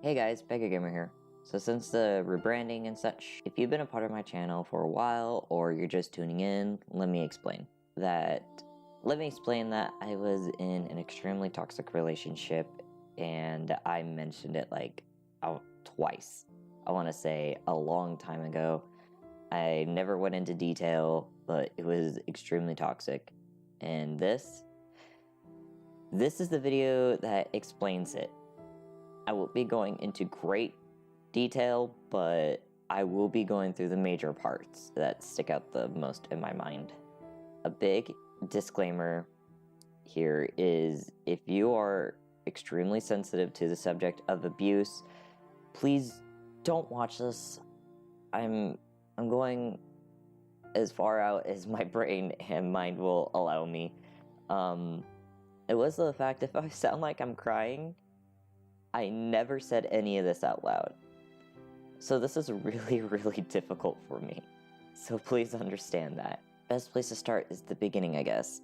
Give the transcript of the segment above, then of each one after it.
Hey guys, Becca Gamer here. So since the rebranding and such, if you've been a part of my channel for a while or you're just tuning in, let me explain that I was in an extremely toxic relationship and I mentioned it like twice. I want to say a long time ago. I never went into detail, but it was extremely toxic. And this is the video that explains it. I won't be going into great detail, but I will be going through the major parts that stick out the most in my mind. A big disclaimer here is if you are extremely sensitive to the subject of abuse, please don't watch this. I'm going as far out as my brain and mind will allow me. It was the fact if I sound like I'm crying, I never said any of this out loud. So this is really, really difficult for me. So please understand that. Best place to start is the beginning, I guess.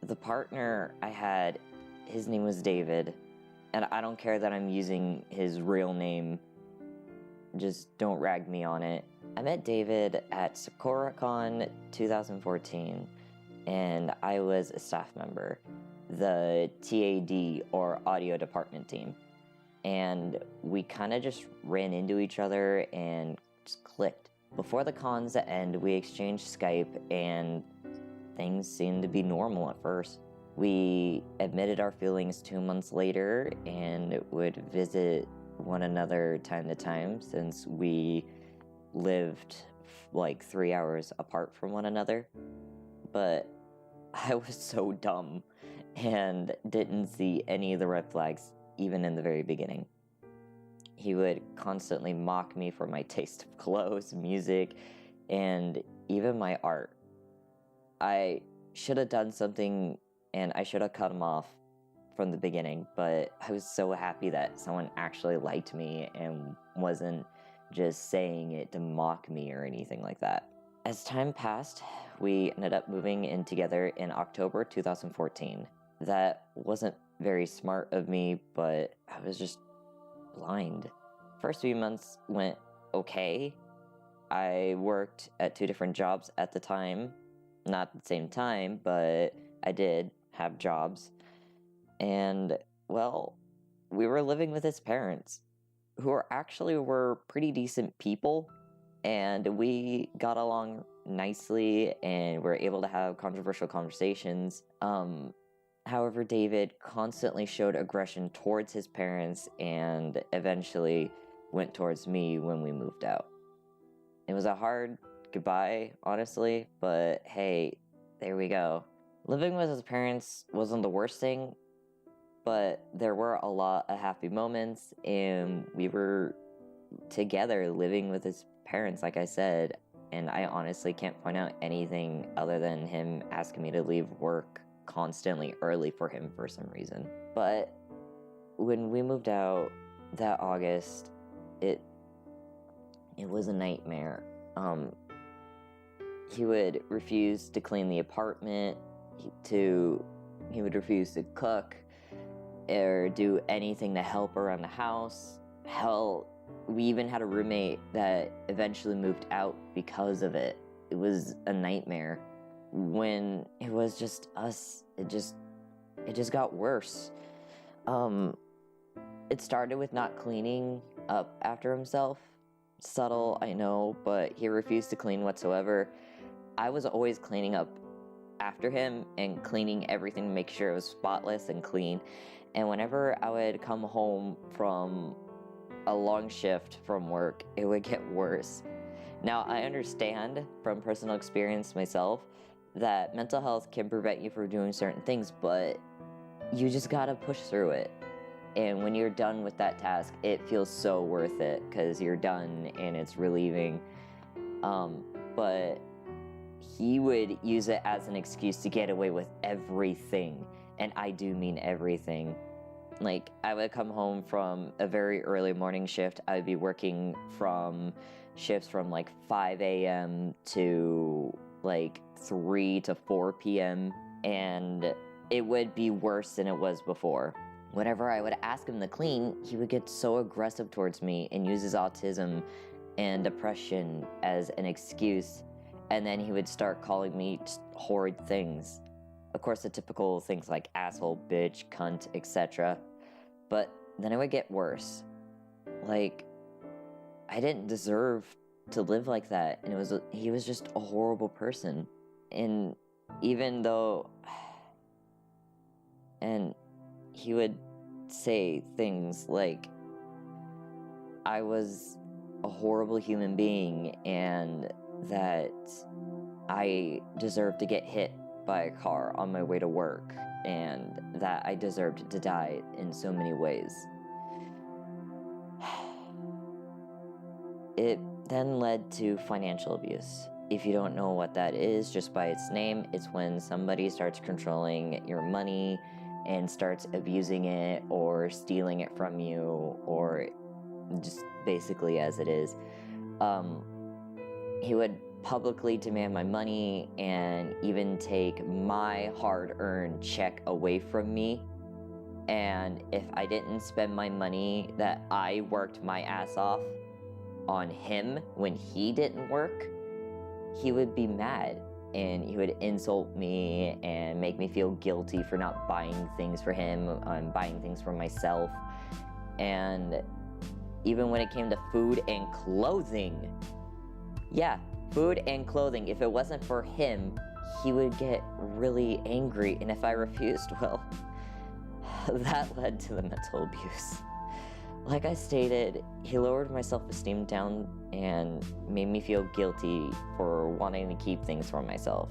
The partner I had, his name was David, and I don't care that I'm using his real name. Just don't rag me on it. I met David at SakuraCon 2014, and I was a staff member, the TAD or audio department team. And we kind of just ran into each other and just clicked. Before the cons end, we exchanged Skype and things seemed to be normal at first. We admitted our feelings 2 months later and would visit one another time to time since we lived like 3 hours apart from one another. But I was so dumb and didn't see any of the red flags even in the very beginning. He would constantly mock me for my taste of clothes, music, and even my art. I should have done something and I should have cut him off from the beginning, but I was so happy that someone actually liked me and wasn't just saying it to mock me or anything like that. As time passed, we ended up moving in together in October 2014. That wasn't very smart of me, but I was just blind. First few months went okay. I worked at 2 different jobs at the time. Not at the same time, but I did have jobs. And, well, we were living with his parents, who were pretty decent people, and we got along nicely and were able to have controversial conversations. However, David constantly showed aggression towards his parents and eventually went towards me when we moved out. It was a hard goodbye, honestly, but hey, there we go. Living with his parents wasn't the worst thing, but there were a lot of happy moments, and we were together living with his parents, like I said, and I honestly can't point out anything other than him asking me to leave work constantly early for him for some reason. But when we moved out that August, it was a nightmare. He would refuse to clean the apartment, he would refuse to cook or do anything to help around the house. Hell, we even had a roommate that eventually moved out because of it. It was a nightmare. When it was just us, it just got worse. It started with not cleaning up after himself. Subtle, I know, but he refused to clean whatsoever. I was always cleaning up after him and cleaning everything to make sure it was spotless and clean. And whenever I would come home from a long shift from work, it would get worse. Now, I understand from personal experience myself that mental health can prevent you from doing certain things, but you just gotta push through it. And when you're done with that task, it feels so worth it because you're done and it's relieving. But he would use it as an excuse to get away with everything. And I do mean everything. Like, I would come home from a very early morning shift. I would be working from shifts from like 5 a.m. to like 3 to 4 p.m. And it would be worse than it was before. Whenever I would ask him to clean, he would get so aggressive towards me and use his autism and depression as an excuse, and then he would start calling me just horrid things. Of course, the typical things like asshole, bitch, cunt, etc. But then it would get worse. Like, I didn't deserve to live like that, and he was just a horrible person. And even though, and he would say things like I was a horrible human being and that I deserved to get hit by a car on my way to work and that I deserved to die in so many ways. It then led to financial abuse. If you don't know what that is, just by its name, it's when somebody starts controlling your money and starts abusing it or stealing it from you, or just basically as it is. He would publicly demand my money and even take my hard-earned check away from me. And if I didn't spend my money that I worked my ass off on him when he didn't work, he would be mad and he would insult me and make me feel guilty for not buying things for him and buying things for myself. And even when it came to food and clothing, yeah, food and clothing, if it wasn't for him, he would get really angry, and if I refused, well, that led to the mental abuse. Like I stated, he lowered my self-esteem down and made me feel guilty for wanting to keep things for myself.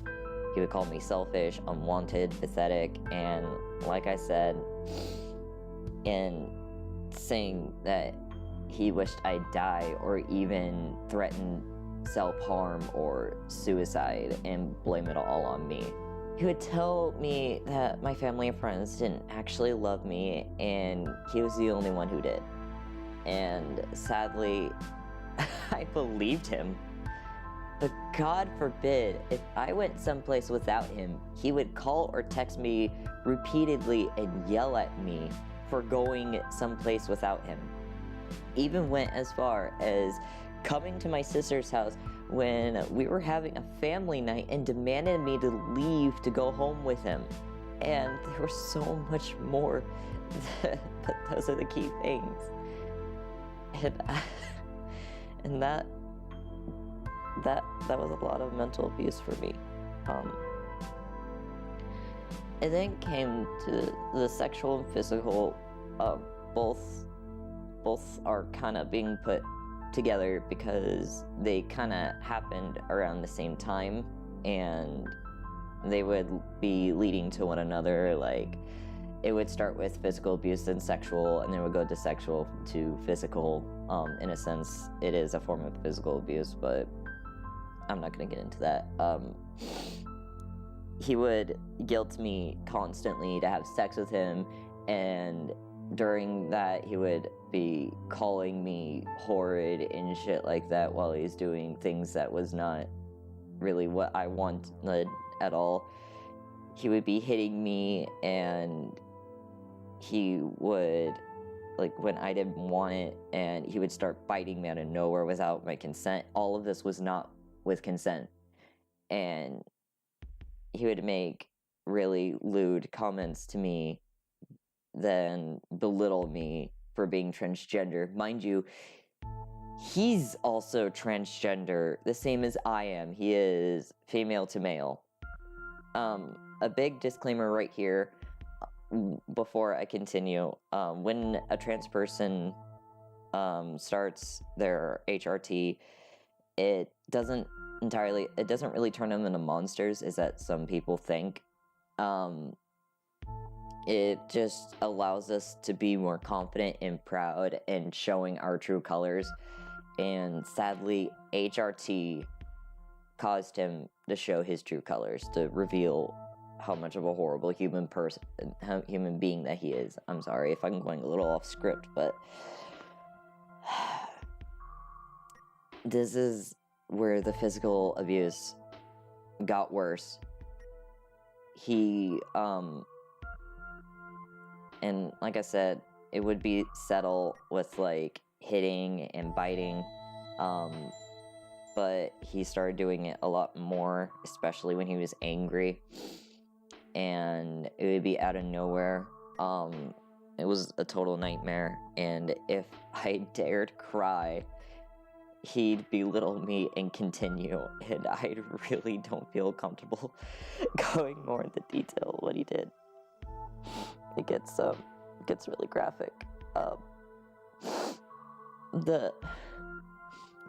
He would call me selfish, unwanted, pathetic, and like I said, in saying that he wished I'd die or even threatened self-harm or suicide and blame it all on me. He would tell me that my family and friends didn't actually love me and he was the only one who did. And sadly, I believed him. But God forbid, if I went someplace without him, he would call or text me repeatedly and yell at me for going someplace without him. Even went as far as coming to my sister's house when we were having a family night and demanded me to leave to go home with him. And there was so much more, but those are the key things. And that was a lot of mental abuse for me. It then came to the sexual and physical. Both are kind of being put together because they kind of happened around the same time, and they would be leading to one another. Like, it would start with physical abuse, then sexual, and then it would go to sexual to physical. In a sense, it is a form of physical abuse, but I'm not going to get into that. He would guilt me constantly to have sex with him, and during that, he would be calling me horrid and shit like that while he's doing things that was not really what I wanted at all. He would be hitting me, and he would, like, when I didn't want it, and he would start biting me out of nowhere without my consent. All of this was not with consent. And he would make really lewd comments to me, then belittle me for being transgender. Mind you, he's also transgender, the same as I am. He is female to male. A big disclaimer right here before I continue. When a trans person starts their HRT, it doesn't really turn them into monsters, as that some people think. It just allows us to be more confident and proud and showing our true colors. And sadly, HRT caused him to show his true colors, to reveal how much of a horrible human being that he is. I'm sorry if I'm going a little off script, but this is where the physical abuse got worse. He And like I said, it would be settle with like hitting and biting. But he started doing it a lot more, especially when he was angry. And it would be out of nowhere. It was a total nightmare. And if I dared cry, he'd belittle me and continue. And I really don't feel comfortable going more into detail what he did. It gets really graphic.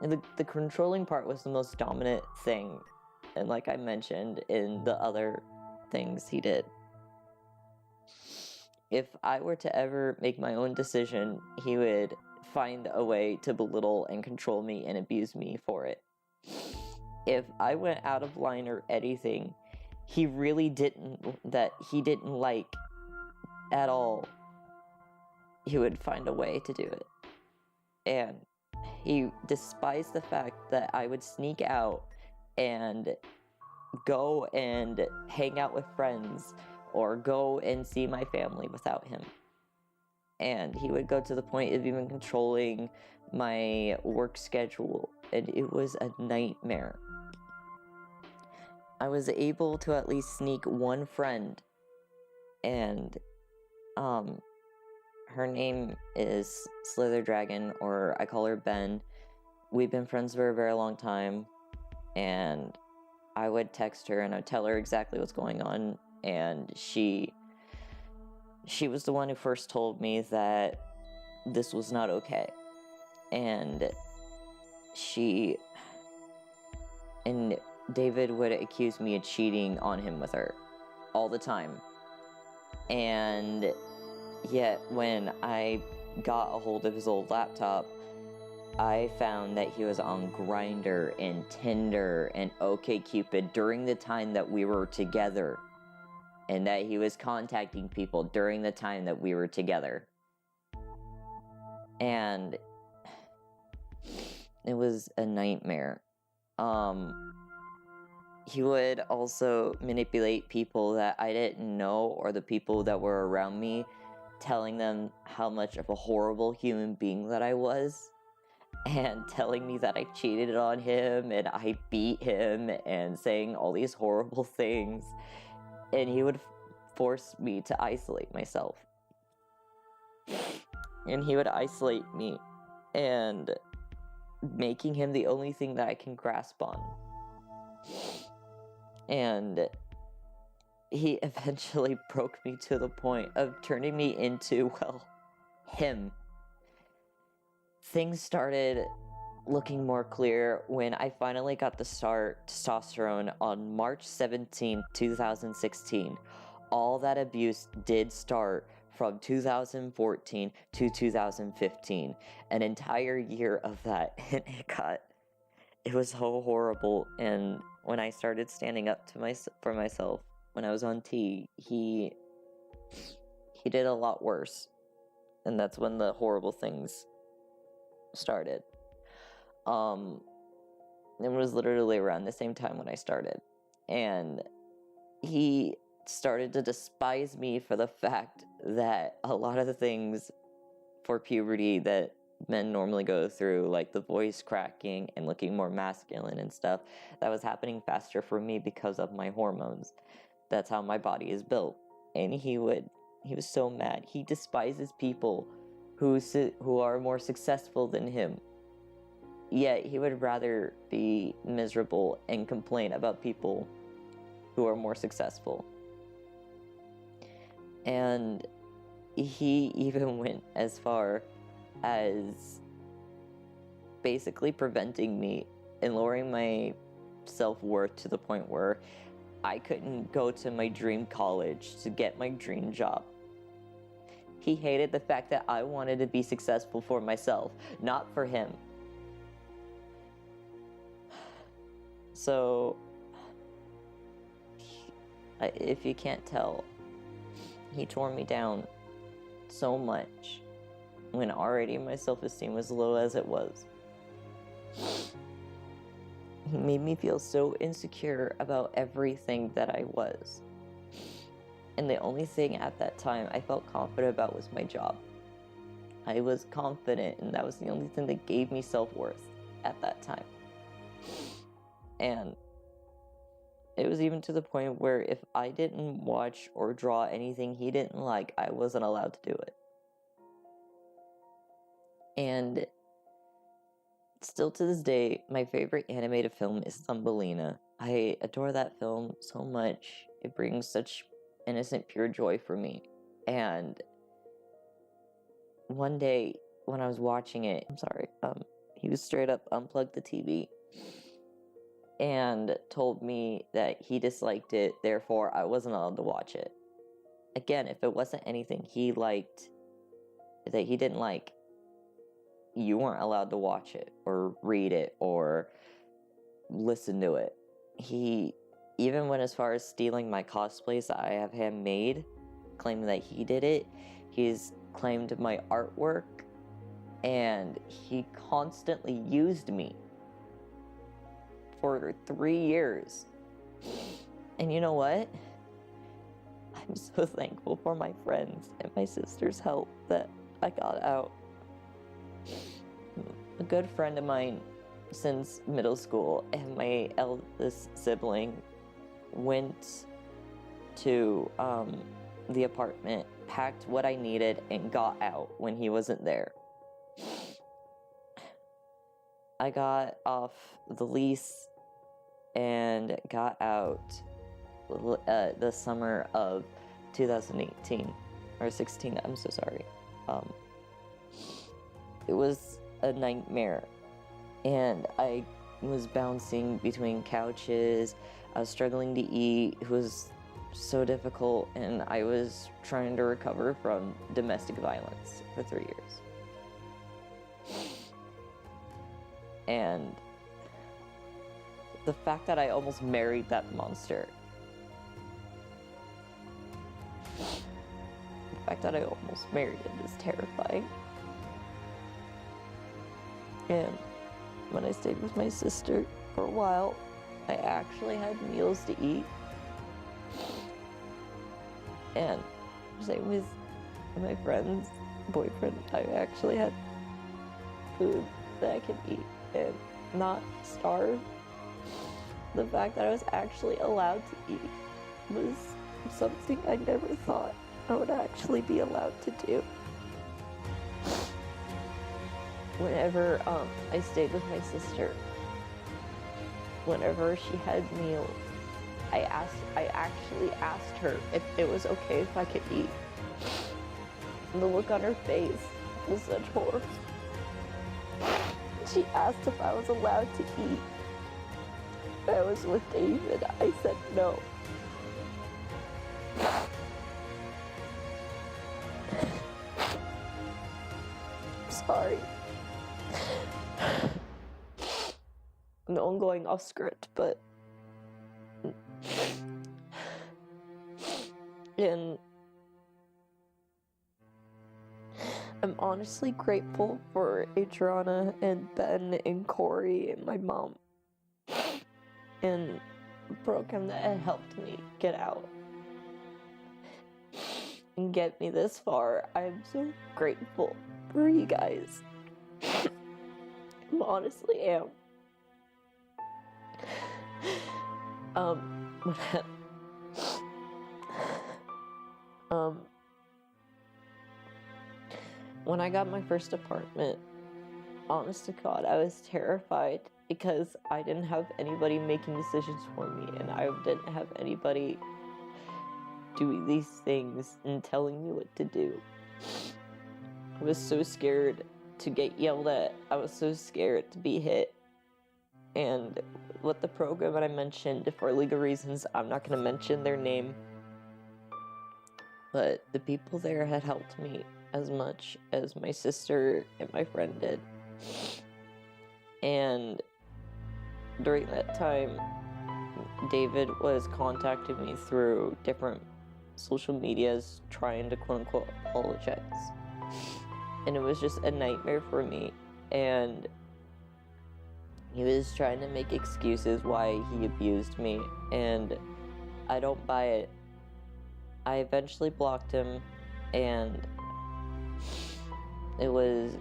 The controlling part was the most dominant thing, and like I mentioned in the other things he did. If I were to ever make my own decision, he would find a way to belittle and control me and abuse me for it. If I went out of line or anything he didn't like at all, he would find a way to do it. And he despised the fact that I would sneak out and go and hang out with friends or go and see my family without him. And he would go to the point of even controlling my work schedule, and it was a nightmare. I was able to at least sneak one friend, and her name is Slither Dragon, or I call her Ben. We've been friends for a very long time, and I would text her and I'd tell her exactly what's going on, and she was the one who first told me that this was not okay. And David would accuse me of cheating on him with her all the time. And yet when I got a hold of his old laptop, I found that he was on Grindr and Tinder and OkCupid during the time that we were together, and that he was contacting people during the time that we were together. And it was a nightmare. He would also manipulate people that I didn't know, or the people that were around me, telling them how much of a horrible human being that I was, and telling me that I cheated on him and I beat him, and saying all these horrible things. And he would force me to isolate myself. And he would isolate me, and making him the only thing that I can grasp on. And he eventually broke me to the point of turning me into, well, him. Things started looking more clear when I finally got the start testosterone on March 17, 2016. All that abuse did start from 2014 to 2015. An entire year of that, and it was so horrible. And when I started standing up to for myself when I was on T, he did a lot worse. And that's when the horrible things started. It was literally around the same time when I started. And he started to despise me for the fact that a lot of the things for puberty that men normally go through, like the voice cracking and looking more masculine and stuff, that was happening faster for me because of my hormones. That's how my body is built. And he was so mad. He despises people who are more successful than him. Yet he would rather be miserable and complain about people who are more successful. And he even went as far as basically preventing me and lowering my self-worth to the point where I couldn't go to my dream college to get my dream job. He hated the fact that I wanted to be successful for myself, not for him. So, if you can't tell, he tore me down so much when already my self-esteem was low as it was. He made me feel so insecure about everything that I was. And the only thing at that time I felt confident about was my job. I was confident, and that was the only thing that gave me self-worth at that time. And it was even to the point where if I didn't watch or draw anything he didn't like, I wasn't allowed to do it. And still to this day, my favorite animated film is Thumbelina. I adore that film so much. It brings such innocent, pure joy for me. And one day when I was watching it, he was straight up unplugged the TV and told me that he disliked it, therefore I wasn't allowed to watch it. Again, if it wasn't anything he liked, that he didn't like, you weren't allowed to watch it, or read it, or listen to it. He even went as far as stealing my cosplays that I have handmade, claiming that he did it. He's claimed my artwork, and he constantly used me for 3 years. And you know what? I'm so thankful for my friends and my sister's help that I got out. A good friend of mine since middle school and my eldest sibling went to the apartment, packed what I needed, and got out when he wasn't there. I got off the lease and got out the summer of 2018 or 16. I'm so sorry. It was a nightmare, and I was bouncing between couches. I was struggling to eat. It was so difficult, and I was trying to recover from domestic violence for 3 years. And the fact that I almost married that monster. The fact that I almost married him is terrifying. And when I stayed with my sister for a while, I actually had meals to eat. And same with my friend's boyfriend, I actually had food that I could eat and not starve. The fact that I was actually allowed to eat was something I never thought I would actually be allowed to do. Whenever I stayed with my sister, whenever she had meals, I actually asked her if it was okay if I could eat. And the look on her face was such horror. She asked if I was allowed to eat. I was with David. I said no. Sorry. No, I'm going off script, but and I'm honestly grateful for Adriana and Ben and Corey and my mom and the program that had helped me get out and get me this far. I'm so grateful for you guys. I honestly am. When I got my first apartment, honest to God, I was terrified because I didn't have anybody making decisions for me, and I didn't have anybody doing these things and telling me what to do. I was so scared to get yelled at. I was so scared to be hit. And with the program that I mentioned, for legal reasons, I'm not going to mention their name, but the people there had helped me as much as my sister and my friend did. And during that time, David was contacting me through different social medias trying to quote-unquote apologize. And it was just a nightmare for me. And he was trying to make excuses why he abused me, and I don't buy it. I eventually blocked him, and it was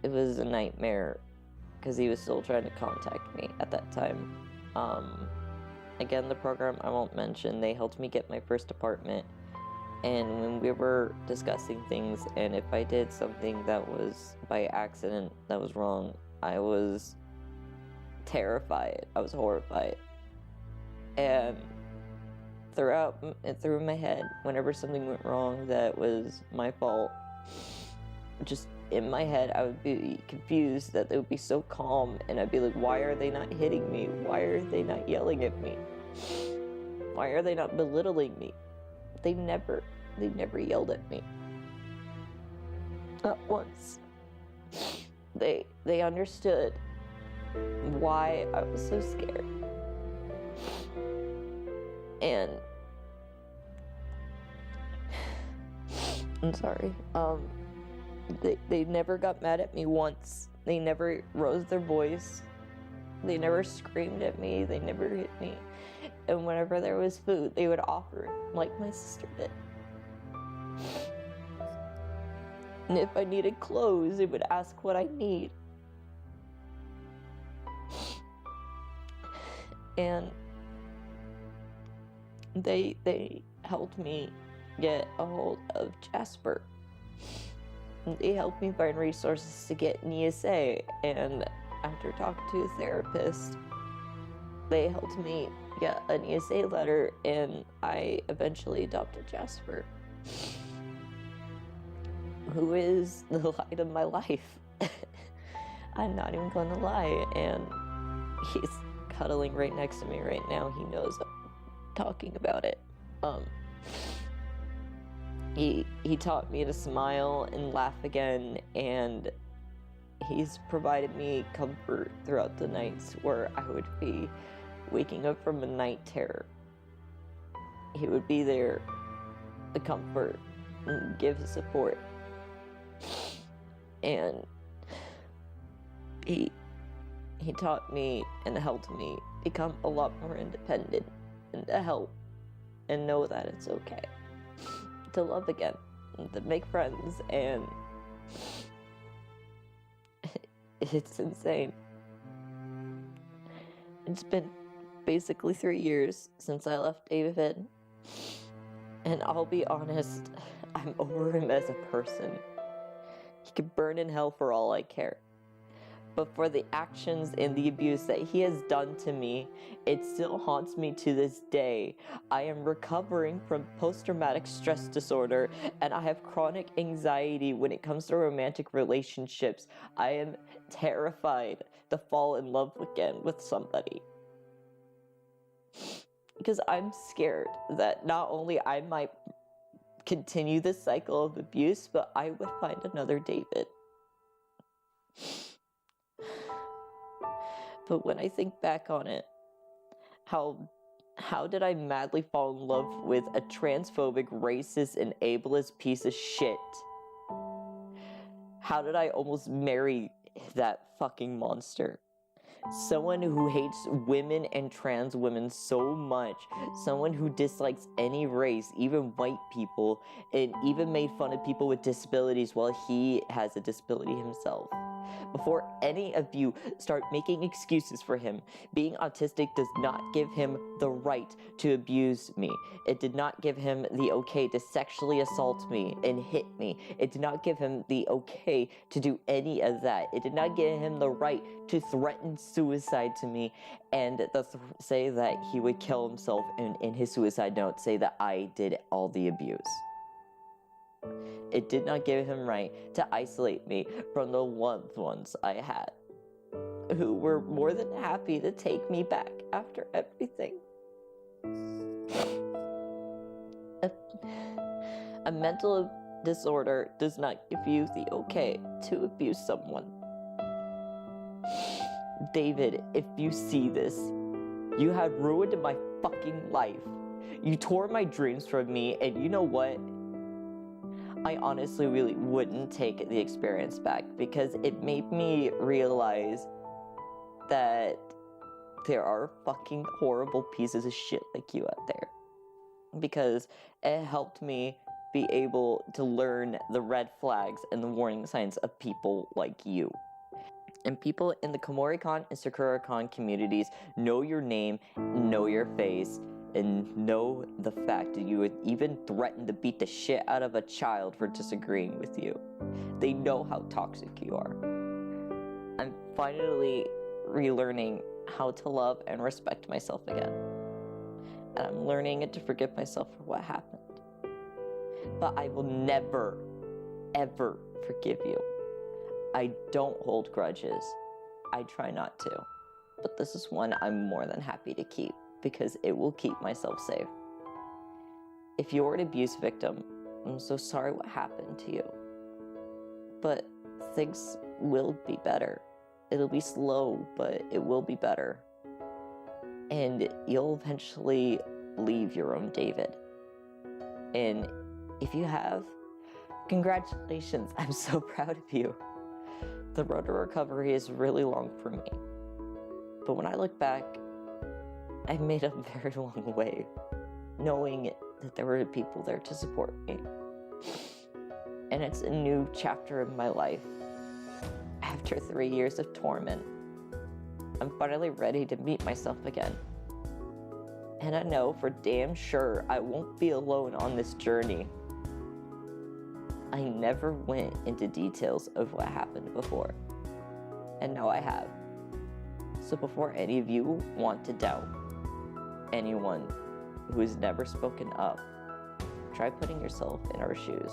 a nightmare because he was still trying to contact me at that time. Again, the program I won't mention, they helped me get my first apartment, and when we were discussing things, and if I did something that was by accident that was wrong, I was terrified. I was horrified. And through my head, whenever something went wrong that was my fault, just in my head, I would be confused that they would be so calm, and I'd be like, why are they not hitting me? Why are they not yelling at me? Why are they not belittling me? They never yelled at me. Not once. They understood why I was so scared. And I'm sorry. They never got mad at me once. They never rose their voice. They never screamed at me. They never hit me. And whenever there was food, they would offer it, like my sister did. And if I needed clothes, they would ask what I need. And they helped me get a hold of Jasper. They helped me find resources to get an ESA, and after talking to a therapist, they helped me get an ESA letter, and I eventually adopted Jasper, who is the light of my life. I'm not even gonna lie, and he's cuddling right next to me right now. He knows I'm talking about it. He taught me to smile and laugh again, and he's provided me comfort throughout the nights where I would be waking up from a night terror. He would be there to comfort and give support. And he taught me and helped me become a lot more independent, and to help and know that it's okay to love again, and to make friends, and it's insane. It's been basically 3 years since I left David, and I'll be honest, I'm over him as a person. He could burn in hell for all I care. But for the actions and the abuse that he has done to me, it still haunts me to this day. I am recovering from post-traumatic stress disorder, and I have chronic anxiety when it comes to romantic relationships. I am terrified to fall in love again with somebody. Because I'm scared that not only I might continue this cycle of abuse, but I would find another David. But when I think back on it, how did I madly fall in love with a transphobic, racist, and ableist piece of shit? How did I almost marry that fucking monster? Someone who hates women and trans women so much, someone who dislikes any race, even white people, and even made fun of people with disabilities while he has a disability himself. Before any of you start making excuses for him, being autistic does not give him the right to abuse me. It did not give him the okay to sexually assault me and hit me. It did not give him the okay to do any of that. It did not give him the right to threaten suicide to me and say that he would kill himself, and in his suicide note say that I did all the abuse. It did not give him right to isolate me from the loved ones I had, who were more than happy to take me back after everything. A mental disorder does not give you the okay to abuse someone. David, if you see this, you have ruined my fucking life. You tore my dreams from me, and you know what? I honestly really wouldn't take the experience back, because it made me realize that there are fucking horrible pieces of shit like you out there. because it helped me be able to learn the red flags and the warning signs of people like you. And people in the Komori-con and Sakura-con communities know your name, know your face, and know the fact that you would even threaten to beat the shit out of a child for disagreeing with you. They know how toxic you are. I'm finally relearning how to love and respect myself again. And I'm learning to forgive myself for what happened. But I will never, ever forgive you. I don't hold grudges. I try not to. But this is one I'm more than happy to keep because it will keep myself safe. If you're an abuse victim, I'm so sorry what happened to you. But things will be better. It'll be slow, but it will be better. And you'll eventually leave your own David. And if you have, congratulations, I'm so proud of you. The road to recovery is really long for me. But when I look back, I've made a very long way, knowing that there were people there to support me. And it's a new chapter of my life. After 3 years of torment, I'm finally ready to meet myself again. And I know for damn sure I won't be alone on this journey. I never went into details of what happened before, and now I have. So before any of you want to doubt anyone who has never spoken up, try putting yourself in our shoes.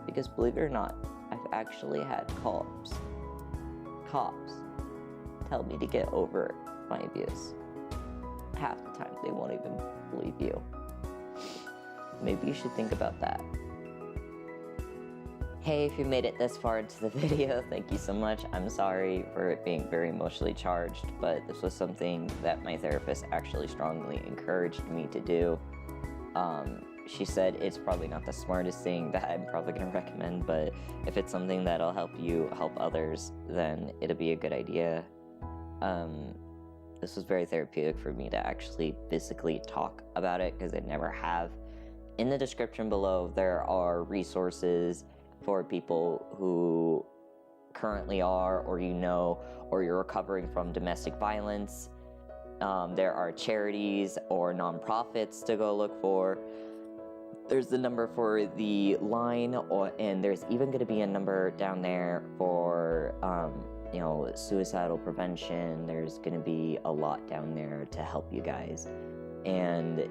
Because believe it or not, I've actually had cops tell me to get over my abuse. Half the time they won't even believe you. Maybe you should think about that. Hey, if you made it this far into the video, thank you so much. I'm sorry for it being very emotionally charged, but this was something that my therapist actually strongly encouraged me to do. She said it's probably not the smartest thing that I'm probably going to recommend, but if it's something that'll help you help others, then it'll be a good idea. This was very therapeutic for me to actually physically talk about it, because I never have. In the description below, there are resources for people who currently are, or or you're recovering from domestic violence. There are charities or nonprofits to go look for. There's the number for the line, and there's even going to be a number down there for, suicidal prevention. There's going to be a lot down there to help you guys. And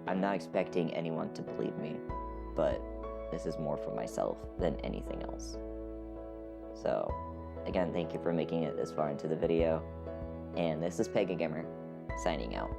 I'm not expecting anyone to believe me, but this is more for myself than anything else. So, again, thank you for making it this far into the video. And this is Pagan Gamer, signing out.